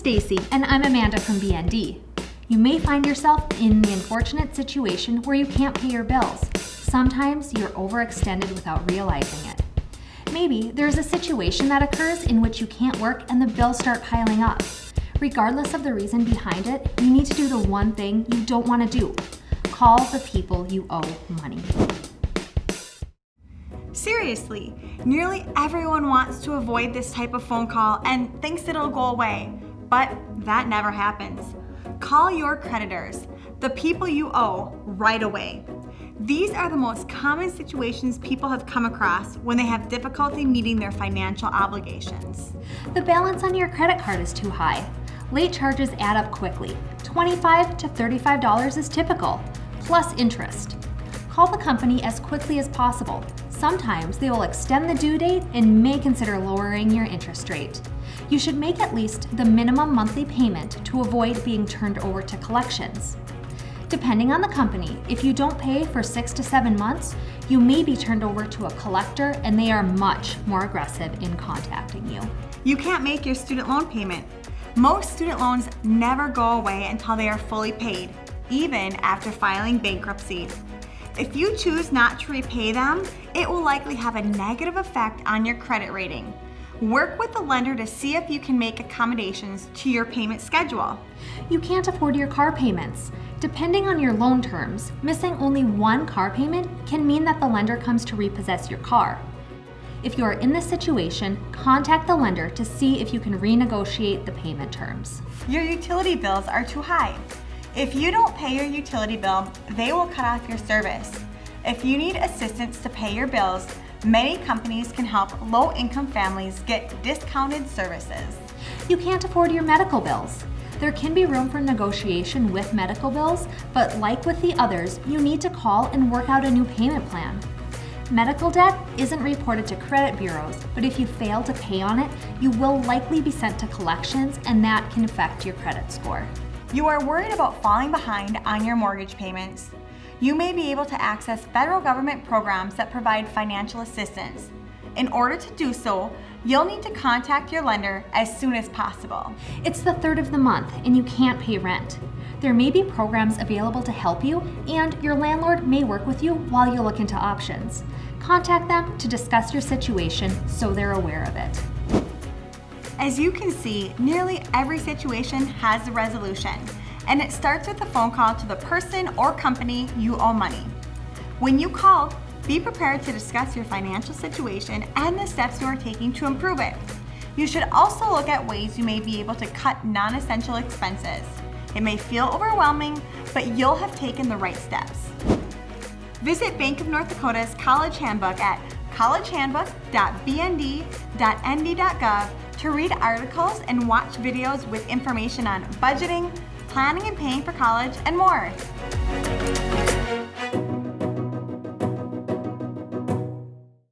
Stacy, and I'm Amanda from BND. You may find yourself in the unfortunate situation where you can't pay your bills. Sometimes you're overextended without realizing it. Maybe there's a situation that occurs in which you can't work and the bills start piling up. Regardless of the reason behind it, you need to do the one thing you don't want to do. Call the people you owe money. Seriously, nearly everyone wants to avoid this type of phone call and thinks it'll go away, but that never happens. Call your creditors, the people you owe, right away. These are the most common situations people have come across when they have difficulty meeting their financial obligations. The balance on your credit card is too high. Late charges add up quickly. $25 to $35 is typical, plus interest. Call the company as quickly as possible. Sometimes they will extend the due date and may consider lowering your interest rate. You should make at least the minimum monthly payment to avoid being turned over to collections. Depending on the company, if you don't pay for 6 to 7 months, you may be turned over to a collector, and they are much more aggressive in contacting you. You can't make your student loan payment. Most student loans never go away until they are fully paid, even after filing bankruptcy. If you choose not to repay them, it will likely have a negative effect on your credit rating. Work with the lender to see if you can make accommodations to your payment schedule. You can't afford your car payments. Depending on your loan terms, missing only one car payment can mean that the lender comes to repossess your car. If you are in this situation, contact the lender to see if you can renegotiate the payment terms. Your utility bills are too high. If you don't pay your utility bill, they will cut off your service. If you need assistance to pay your bills, many companies can help low-income families get discounted services. You can't afford your medical bills. There can be room for negotiation with medical bills, but like with the others, you need to call and work out a new payment plan. Medical debt isn't reported to credit bureaus, but if you fail to pay on it, you will likely be sent to collections, and that can affect your credit score. You are worried about falling behind on your mortgage payments. You may be able to access federal government programs that provide financial assistance. In order to do so, you'll need to contact your lender as soon as possible. It's the 3rd of the month and you can't pay rent. There may be programs available to help you, and your landlord may work with you while you look into options. Contact them to discuss your situation so they're aware of it. As you can see, nearly every situation has a resolution, and it starts with a phone call to the person or company you owe money. When you call, be prepared to discuss your financial situation and the steps you are taking to improve it. You should also look at ways you may be able to cut non-essential expenses. It may feel overwhelming, but you'll have taken the right steps. Visit Bank of North Dakota's College Handbook at collegehandbook.bnd.nd.gov to read articles and watch videos with information on budgeting, planning and paying for college, and more.